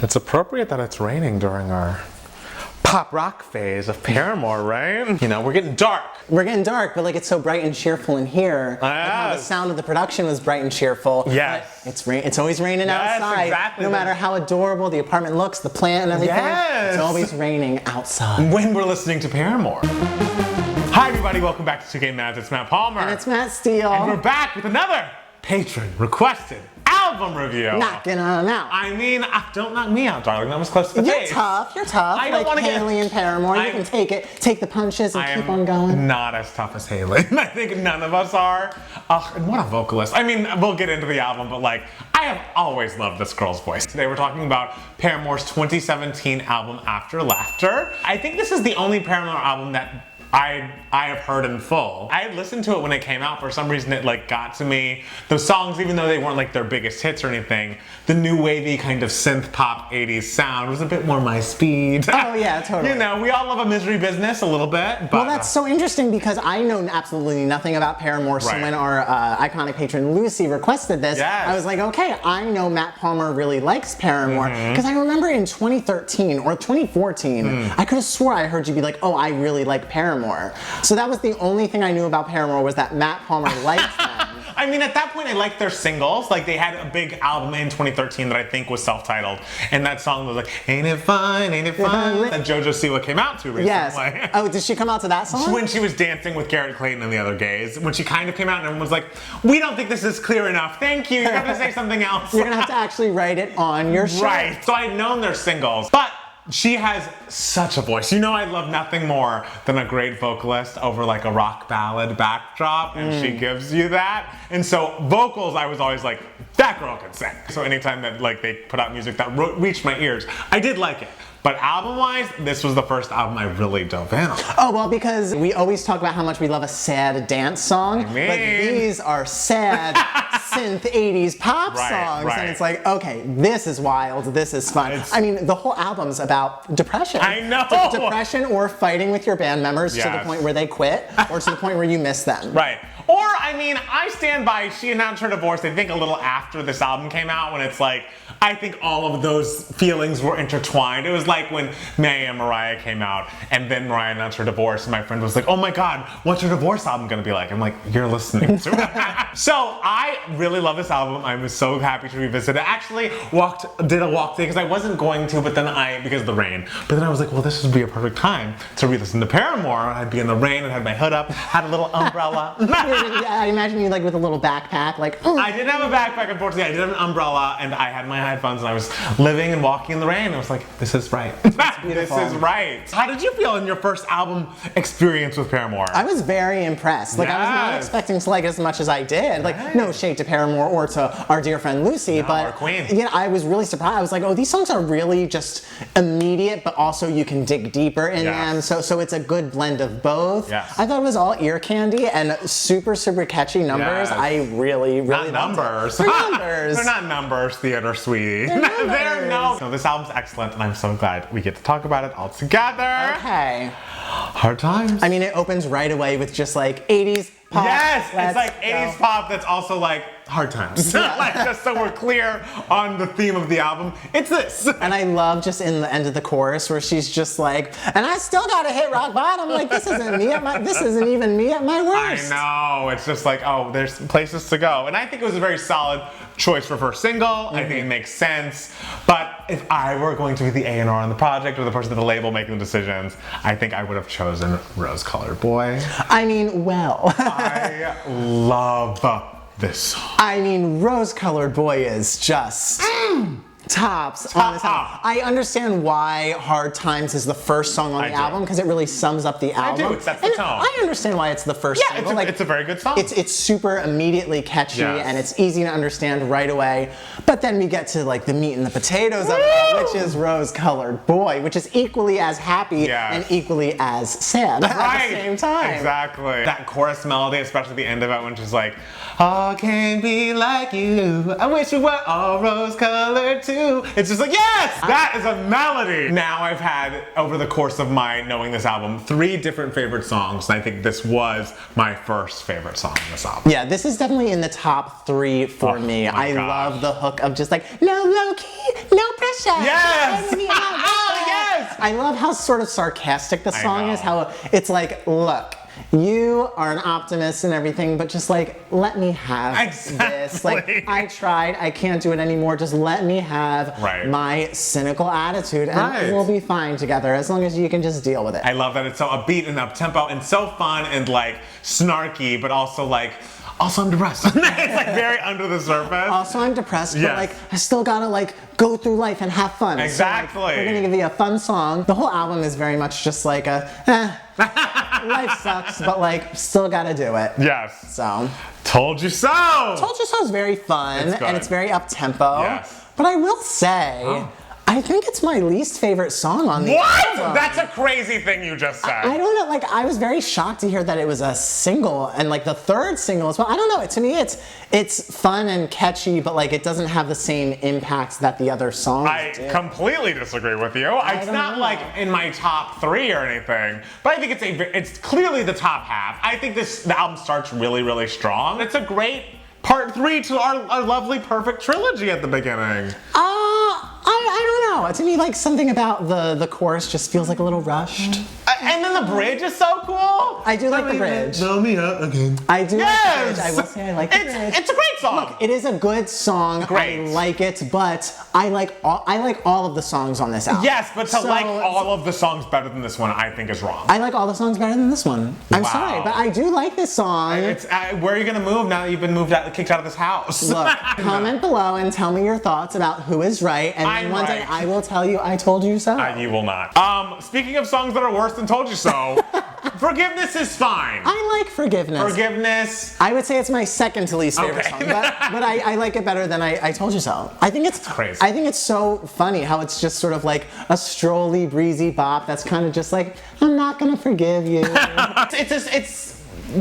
It's appropriate that it's raining during our pop rock phase of Paramore, right? You know, we're getting dark. We're getting dark, but like it's so bright and cheerful in here. Like how the sound of the production was bright and cheerful. Yes. It's always raining outside. Exactly. No matter how adorable the apartment looks, the plant and everything. Yes. It's always raining outside. When we're listening to Paramore. Hi everybody, welcome back to 2K Mads. It's Matt Palmer. And it's Matt Steele. And we're back with another patron requested album review. Knocking on out. I mean, don't knock me out, darling. That was close to the face. You're tough. I don't like want to Haley and Paramore. You can take the punches and keep on going. Not as tough as Haley. I think none of us are. And what a vocalist. I mean, we'll get into the album, but like, I have always loved this girl's voice. Today we're talking about Paramore's 2017 album, After Laughter. I think this is the only Paramore album that I have heard in full. I had listened to it when it came out. For some reason it like got to me. The songs, even though they weren't like their biggest hits or anything, the new wavy kind of synth pop 80s sound was a bit more my speed. Oh yeah, totally. You know, we all love a misery business a little bit. But, well, that's so interesting because I know absolutely nothing about Paramore. So when our iconic patron Lucy requested this, I was like, okay, I know Matt Palmer really likes Paramore. Because I remember in 2013 or 2014, I could have swore I heard you be like, oh, I really like Paramore. So that was the only thing I knew about Paramore was that Matt Palmer liked them. I mean, at that point, I liked their singles. Like, they had a big album in 2013 that I think was self-titled. And that song was like, ain't it fun, ain't it fun? That JoJo Siwa came out to recently. Yes. Oh, did she come out to that song? When she was dancing with Garrett Clayton and the other gays. When she kind of came out and everyone was like, we don't think this is clear enough. Thank you. You're going to say something else. You're going to have to actually write it on your shirt. Right. So I'd known their singles. But she has such a voice. You know, I love nothing more than a great vocalist over like a rock ballad backdrop, and she gives you that. And so vocals, I was always like, that girl can sing. So anytime that like they put out music that reached my ears, I did like it. But album-wise, this was the first album I really dove in on. Oh, well, because we always talk about how much we love a sad dance song, but these are sad synth 80s pop songs, and it's like, okay, this is wild, this is fun. I mean, the whole album's about depression. I know! Depression or fighting with your band members to the point where they quit, or to the point where you miss them. Right. Or, I mean, I stand by, she announced her divorce, I think a little after this album came out, when it's like, I think all of those feelings were intertwined. It was like when May and Mariah came out, and then Mariah announced her divorce, and my friend was like, oh my God, what's her divorce album gonna be like? I'm like, you're listening to it. So I really love this album. I was so happy to revisit it. I actually did a walk today, because I wasn't going to, but then because of the rain. But then I was like, well, this would be a perfect time to re-listen to Paramore. I'd be in the rain and had my hood up, had a little umbrella. I imagine you like with a little backpack, like. I didn't have a backpack, unfortunately. I did have an umbrella, and I had my headphones, and I was living and walking in the rain. I was like, this is right. This is right. How did you feel in your first album experience with Paramore? I was very impressed. Like, I was not expecting to like it as much as I did. Like, no shade to Paramore or to our dear friend Lucy, but our queen. Yeah, I was really surprised. I was like, oh, these songs are really just immediate, but also you can dig deeper in them. So it's a good blend of both. Yes. I thought it was all ear candy and super, super catchy numbers. Yes. I really not numbers. They're numbers. They're not numbers, theater sweetie. They're no. This album's excellent, and I'm so glad we get to talk about it all together. Okay. Hard Times. I mean, it opens right away with just like 80s pop. Yes, it's like 80s pop that's also like Hard Times. Like, just so we're clear on the theme of the album, it's this. And I love just in the end of the chorus where she's just like, and I still gotta hit rock bottom. Like, this isn't even me at my worst. I know. It's just like, oh, there's places to go. And I think it was a very solid choice for first single. I think it makes sense. But if I were going to be the A&R on the project or the person at the label making the decisions, I think I would have chosen Rose Colored Boy. I mean, well. I love this song. I mean, Rose Colored Boy is just tops on this album. I understand why Hard Times is the first song on the album, because it really sums up the album. I do, it sets the tone. I understand why it's the first single. It's a very good song. It's super immediately catchy and it's easy to understand right away. But then we get to like the meat and the potatoes of it, which is Rose Colored Boy, which is equally as happy and equally as sad at the same time. Exactly. That chorus melody, especially the end of it when she's like, all can be like you. I wish we were all rose colored too. It's just like, yes, that is a melody. Now I've had, over the course of my knowing this album, 3 different favorite songs, and I think this was my first favorite song on this album. Yeah, this is definitely in the top 3 for me. I love the hook of just like, no low key, no pressure. Yes! I love how sort of sarcastic the song is, how it's like, look, you are an optimist and everything, but just like, let me have this. Like, I tried, I can't do it anymore. Just let me have my cynical attitude and we'll be fine together as long as you can just deal with it. I love that it's so upbeat and up-tempo and so fun and like snarky, but also like, also I'm depressed. It's like very under the surface. Also I'm depressed, but like I still gotta like go through life and have fun. Exactly. So, like, we're gonna give you a fun song. The whole album is very much just like a, life sucks, but like still gotta do it. Yes. So. Told You So. Told You So is very fun and it's very up tempo. Yes. But I will say, I think it's my least favorite song on the album. That's a crazy thing you just said. I don't know, like I was very shocked to hear that it was a single and like the third single as well. I don't know, to me it's fun and catchy, but like it doesn't have the same impact that the other songs do. I completely disagree with you. It's not like in my top 3 or anything, but I think it's clearly the top half. I think the album starts really, really strong. It's a great part 3 to our lovely perfect trilogy at the beginning. I don't know. To me, like something about the chorus just feels like a little rushed. And then the bridge is so cool. I do like the bridge. Blow me up again. I do like the bridge. I will say I like the bridge. It's a great song. Look, it is a good song. Great. I like it, but I like all of the songs on this album. Yes, but to like all of the songs better than this one, I think is wrong. I like all the songs better than this one. I'm sorry, but I do like this song. Where are you gonna move now that you've been kicked out of this house? Look, comment below and tell me your thoughts about who is right, and one day I will tell you I told you so. You will not. Speaking of songs that are worse than Told You So, Forgiveness is fine. I like Forgiveness. Forgiveness. I would say it's my second to least favorite song, but I like it better than I Told You So. I think it's crazy. I think it's so funny how it's just sort of like a strolly, breezy bop that's kind of just like, I'm not gonna forgive you. It's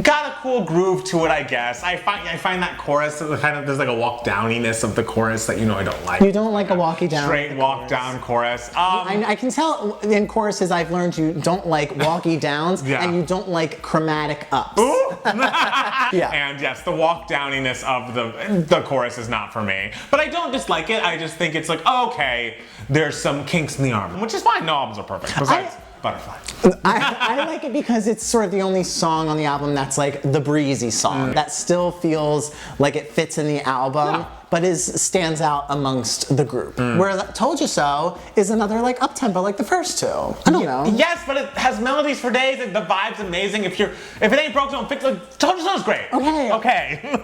got a cool groove to it, I guess. I find that chorus kind of, there's like a walk downiness of the chorus that I don't like. You don't like a walkie down. Straight walk down chorus. I can tell in choruses I've learned you don't like walkie downs and you don't like chromatic ups. Ooh. Yeah. And yes, the walk downiness of the chorus is not for me. But I don't dislike it. I just think it's like, okay, there's some kinks in the armor, which is fine. No albums are perfect. Besides Butterfly. I like it because it's sort of the only song on the album that's like the breezy song that still feels like it fits in the album, but stands out amongst the group. Where Told You So is another like up tempo like the first two. I don't know. Yes, but it has melodies for days and the vibe's amazing. If it ain't broke, don't fix it. Told You So is great. Okay.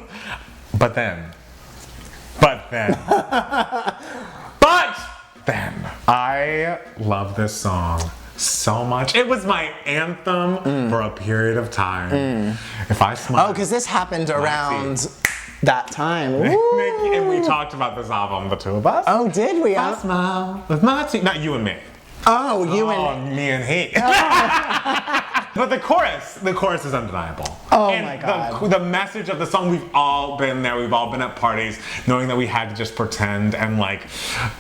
But then, I love this song so much. It was my anthem for a period of time. If I smile. Oh, because this happened around that time. And we talked about this album, the two of us. Oh, did we? I smile with my teeth. Not you and me. Oh, you and me and he. But the chorus is undeniable. Oh my God. The message of the song, we've all been there, we've all been at parties, knowing that we had to just pretend and like,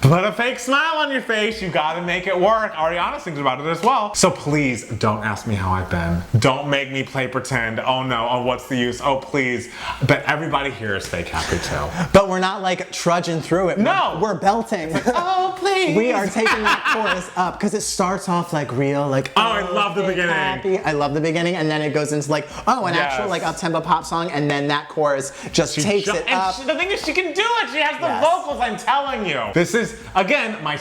put a fake smile on your face, you gotta make it work. Ariana sings about it as well. So please, don't ask me how I've been. Don't make me play pretend. Oh no, oh what's the use? Oh please. But everybody here is fake happy too. But we're not like trudging through it. No. We're belting. Like, oh please. We are taking that chorus up because it starts off like real, like, I love the beginning. Happy. I love the beginning, and then it goes into like, an actual like up-tempo pop song, and then that chorus just takes it up. The thing is, she can do it. She has the vocals, I'm telling you. This is, again, my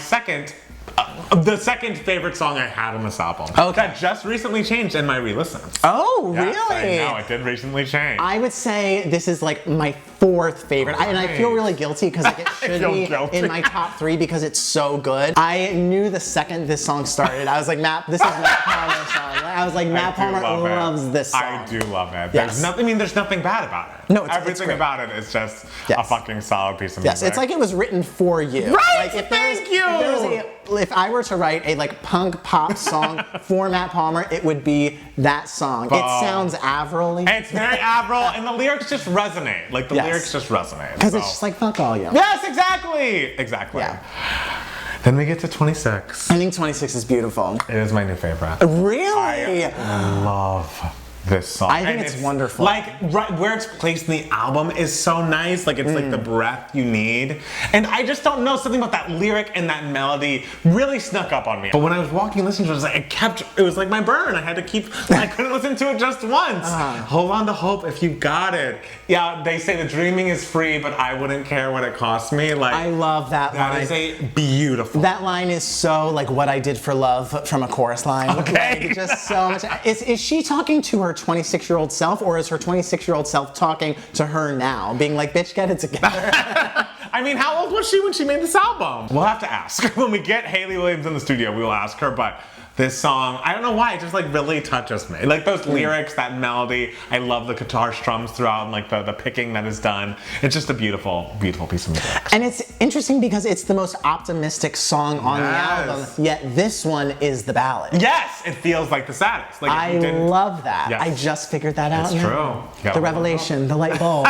the second favorite song I had on this album. Okay. That just recently changed in my re-listens. Oh, yes, really? I know, it did recently change. I would say this is like my fourth favorite. And I feel really guilty because like it should be in my top 3 because it's so good. I knew the second this song started, I was like, this is Matt Palmer's song. I was like, Matt Palmer loves this song. I do love it. Yes. There's nothing bad about it. No, everything about it is just a fucking solid piece of music. Yes, it's like it was written for you. Right, like thank you! If I were to write a like punk pop song for Matt Palmer, it would be that song. It sounds Avril-y. It's very Avril, and the lyrics just resonate. Like the lyrics just resonate. Because it's just like, fuck all you. Yes, exactly. Yeah. Then we get to 26. I think 26 is beautiful. It is my new favorite. Really? I love this song. I think it's wonderful. Like, right where it's placed in the album is so nice. Like, it's like the breath you need. And I just don't know, something about that lyric and that melody really snuck up on me. But when I was walking listening to it, it was like my burn. I had to keep, I couldn't listen to it just once. Hold on to hope if you got it. Yeah, they say the dreaming is free, but I wouldn't care what it cost me. Like, I love that line. That is a beautiful. That line is so like what I did for love from a chorus line. Okay. Like, just so much. Is she talking to her 26-year-old self, or is her 26-year-old self talking to her now, being like, bitch, get it together? I mean, how old was she when she made this album? We'll have to ask. When we get Hayley Williams in the studio, we will ask her, but this song, I don't know why, it just like really touches me. Like those lyrics, that melody, I love the guitar strums throughout and like the picking that is done. It's just a beautiful, beautiful piece of music. And it's interesting because it's the most optimistic song on the album, yet this one is the ballad. Yes, it feels like the saddest. Like I love that. Yes. I just figured that out. It's now. true. The revelation, the light bulb.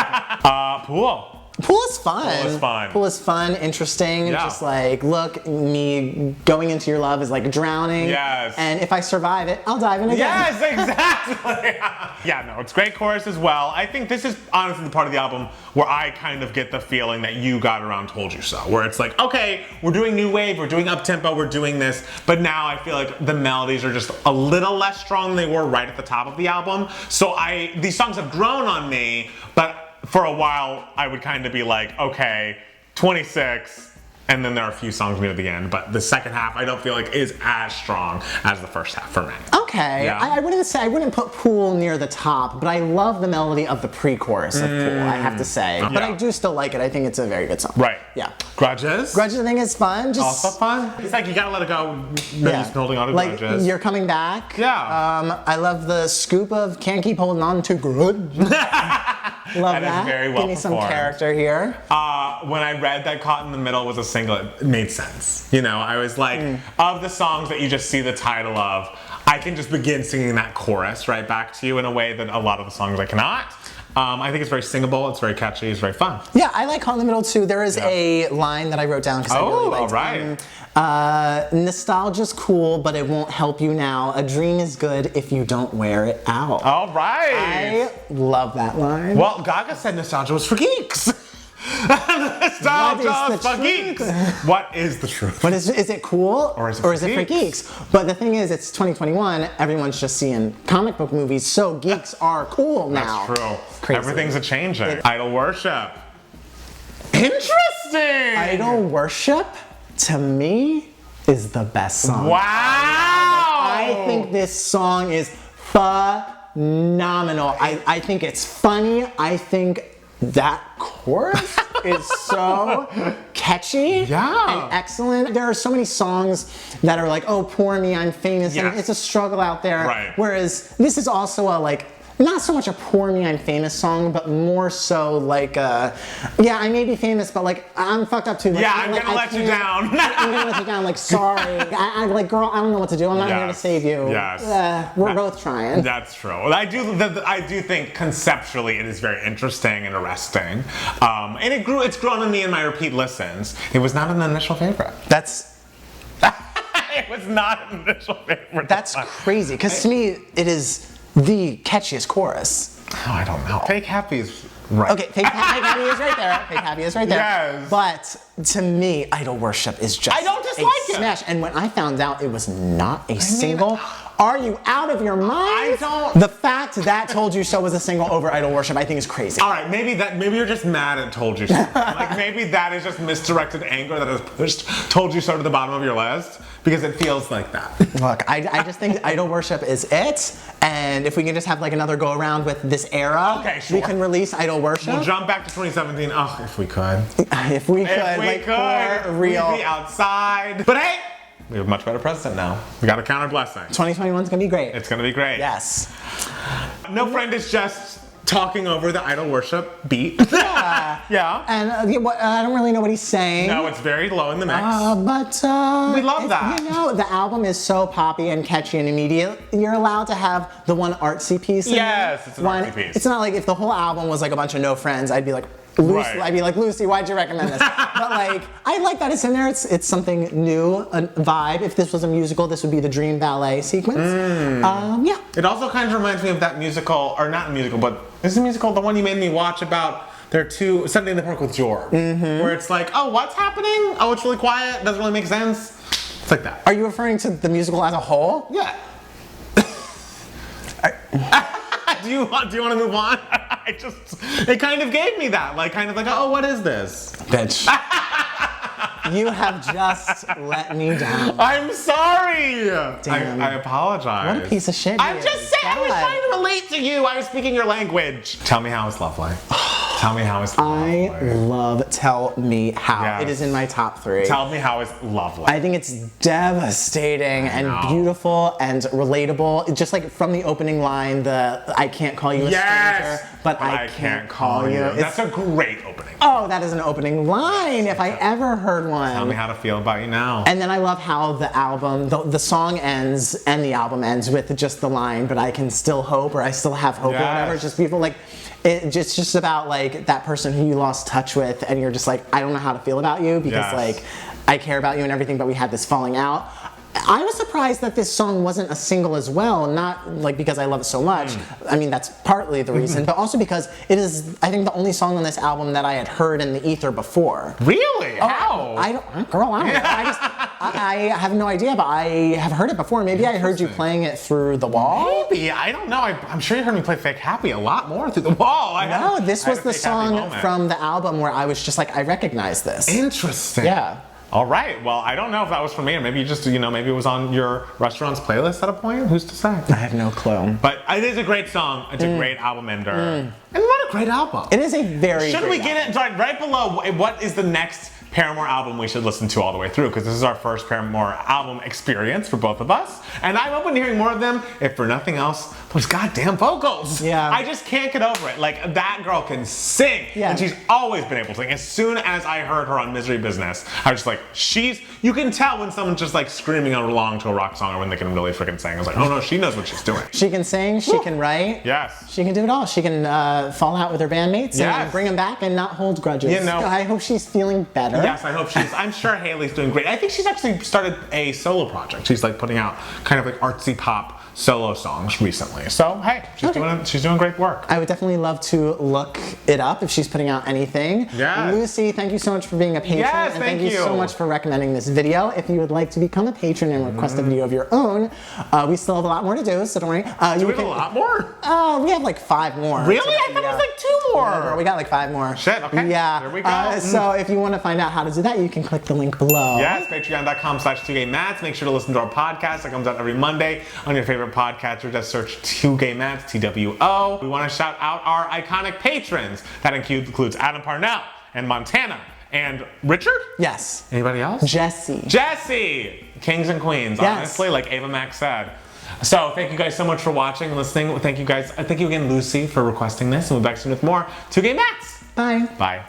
Pool. Pool is fun. Pool is fun. Pool is fun, interesting. Yeah. Just like, look, me going into your love is like drowning. Yes. And if I survive it, I'll dive in again. Yes, exactly. Yeah, no, it's great chorus as well. I think this is honestly the part of the album where I kind of get the feeling that you got around Told You So. Where it's like, okay, we're doing new wave, we're doing up-tempo, we're doing this. But now I feel like the melodies are just a little less strong than they were right at the top of the album. So these songs have grown on me, but for a while, I would kind of be like, okay, 26, and then there are a few songs near the end, but the second half I don't feel like is as strong as the first half for me. Okay, Yeah. I wouldn't put Pool near the top, but I love the melody of the pre-chorus of Pool, I have to say. But Yeah. I do still like it. I think it's a very good song. Right. Yeah. Grudges? Grudges I think is fun. Just Also fun? It's like you gotta let it go. Maybe just holding on to like, grudges. You're coming back. Yeah. I love the scoop of can't keep holding on to grudge. Love that. Is very well Give me some performed. character here. When I read that Caught in the Middle was a single, it made sense. You know, I was like, of the songs that you just see the title of, I can just begin singing that chorus right back to you in a way that a lot of the songs I cannot. I think it's very singable, it's very catchy, it's very fun. Yeah, I like Caught in the Middle too. There is a line that I wrote down because I really liked right. Nostalgia's cool, but it won't help you now. A dream is good if you don't wear it out. All right. I love that line. Well, Gaga said nostalgia was for geeks. Nostalgia for geeks. What is the truth? But is it cool or is it for geeks? But the thing is, it's 2021. Everyone's just seeing comic book movies, so geeks are cool now. That's true. Crazy. Everything's a changing. Idol worship. Interesting. Idol worship, to me, is the best song. Wow. I think this song is phenomenal. I think it's funny. I think that chorus is so catchy and excellent. There are so many songs that are like, oh, poor me, I'm famous, and it's a struggle out there. Right. Whereas this is also a like, not so much a poor me, I'm famous song, but more so like, yeah, I may be famous, but like, I'm fucked up too. Like, I'm gonna let you down. I'm gonna let you down, like, sorry. I like, girl, I don't know what to do. I'm not here to save you. Yes. We're both trying. That's true. I do think conceptually it is very interesting and arresting. And it's grown on me in my repeat listens. It was not an initial favorite. It was not an initial favorite. That's crazy, because to me, it is the catchiest chorus. Oh, I don't know. Fake Happy is right. Okay, Fake Happy is right there. Fake Happy is right there. Yes. But to me, Idol Worship is just I don't dislike it. smash. And when I found out it was not a single, are you out of your mind? I don't. The fact that Told You So was a single over Idol Worship, I think is crazy. All right, maybe you're just mad at Told You So. Like maybe that is just misdirected anger that has pushed Told You So to the bottom of your list because it feels like that. Look, I just think Idol Worship is it, and if we can just have like another go around with this era, okay, sure. We can release Idol Worship. We'll jump back to 2017. Oh, if we could. If we could, for real. We'd be outside. But hey, we have a much better president now. We got to count our blessings. 2021 is gonna be great. It's gonna be great. Yes. No Friend is just talking over the Idol Worship beat. Yeah. Yeah. And I don't really know what he's saying. No, it's very low in the mix. But we love that. You know, the album is so poppy and catchy and immediate. You're allowed to have the one artsy piece. Yes, it's an artsy piece. It's not like if the whole album was like a bunch of No Friends, I'd be like, Lucy, I'd be like, Lucy, why'd you recommend this? But like, I like that it's in there. It's something new, a vibe. If this was a musical, this would be the Dream Ballet sequence. Yeah. It also kind of reminds me of that musical, or not a musical, but is it a musical? The one you made me watch about. There are two, Sunday in the Park with George, where it's like, oh, what's happening? Oh, it's really quiet. Doesn't really make sense. It's like that. Are you referring to the musical as a whole? Yeah. Do you want to move on? It kind of gave me that, like, kind of like, oh, what is this? Bitch. You have just let me down. I'm sorry. Damn. I apologize. What a piece of shit. I'm just saying, I was trying to relate to you. I was speaking your language. Tell me how it's lovely. Tell me how it's lovely. I love Tell Me How. Yes. It is in my top 3. Tell me how it's lovely. I think it's devastating and beautiful and relatable. Just like from the opening line, the I can't call you a stranger, but I can't call you. That's a great opening. Oh, that is an opening line if I ever heard one. Tell me how to feel about you now. And then I love how the album, the song ends and the album ends with just the line, but I can still hope, or I still have hope, or whatever. It's just beautiful. Like, it's just about like that person who you lost touch with, and you're just like, I don't know how to feel about you because like I care about you and everything, but we had this falling out. I was surprised that this song wasn't a single as well, not like because I love it so much. I mean, that's partly the reason, but also because it is, I think, the only song on this album that I had heard in the ether before. Really? Oh, How? I don't know. I have no idea, but I have heard it before. Maybe I heard you playing it through the wall. Maybe. I don't know. I'm sure you heard me play Fake Happy a lot more through the wall. No, this was the song from the album where I was just like, I recognize this. Interesting. Yeah. All right. Well, I don't know if that was for me, or maybe you just, maybe it was on your restaurant's playlist at a point. Who's to say? I have no clue. But it is a great song. It's a great album ender. And what a great album. It is a very Should we get it right below? What is the next Paramore album we should listen to all the way through? Because this is our first Paramore album experience for both of us. And I'm open to hearing more of them, if for nothing else, those goddamn vocals. Yeah. I just can't get over it. Like, that girl can sing. Yeah. And she's always been able to sing. As soon as I heard her on Misery Business, I was just like, you can tell when someone's just like screaming along to a rock song or when they can really freaking sing. I was like, oh no, she knows what she's doing. She can sing, she can write. Yes. She can do it all. She can fall out with her bandmates and bring them back and not hold grudges. I hope she's feeling better. Yes, I hope I'm sure Haley's doing great. I think she's actually started a solo project. She's like putting out kind of like artsy pop solo songs recently. So hey, she's doing great work. I would definitely love to look it up if she's putting out anything. Yes. Lucy, thank you so much for being a patron. Yes, and thank you so much for recommending this video. If you would like to become a patron and request a video of your own, we still have a lot more to do, so don't worry. Do we have a lot more? We have like 5 more. Really? I thought it was like 2 more. No, girl, we got like 5 more. Shit, okay. Yeah. There we go. So if you want to find out how to do that, you can click the link below. Yes, patreon.com/2gaymats. Make sure to listen to our podcast that comes out every Monday on your favorite podcatcher. Just search 2gaymats, TWO. We want to shout out our iconic patrons. That includes Adam Parnell and Montana and Richard? Yes. Anybody else? Jesse. Kings and queens, honestly, like Ava Max said. So thank you guys so much for watching and listening. Thank you guys. Thank you again, Lucy, for requesting this. And we'll be back soon with more 2Gay Mats. Bye. Bye.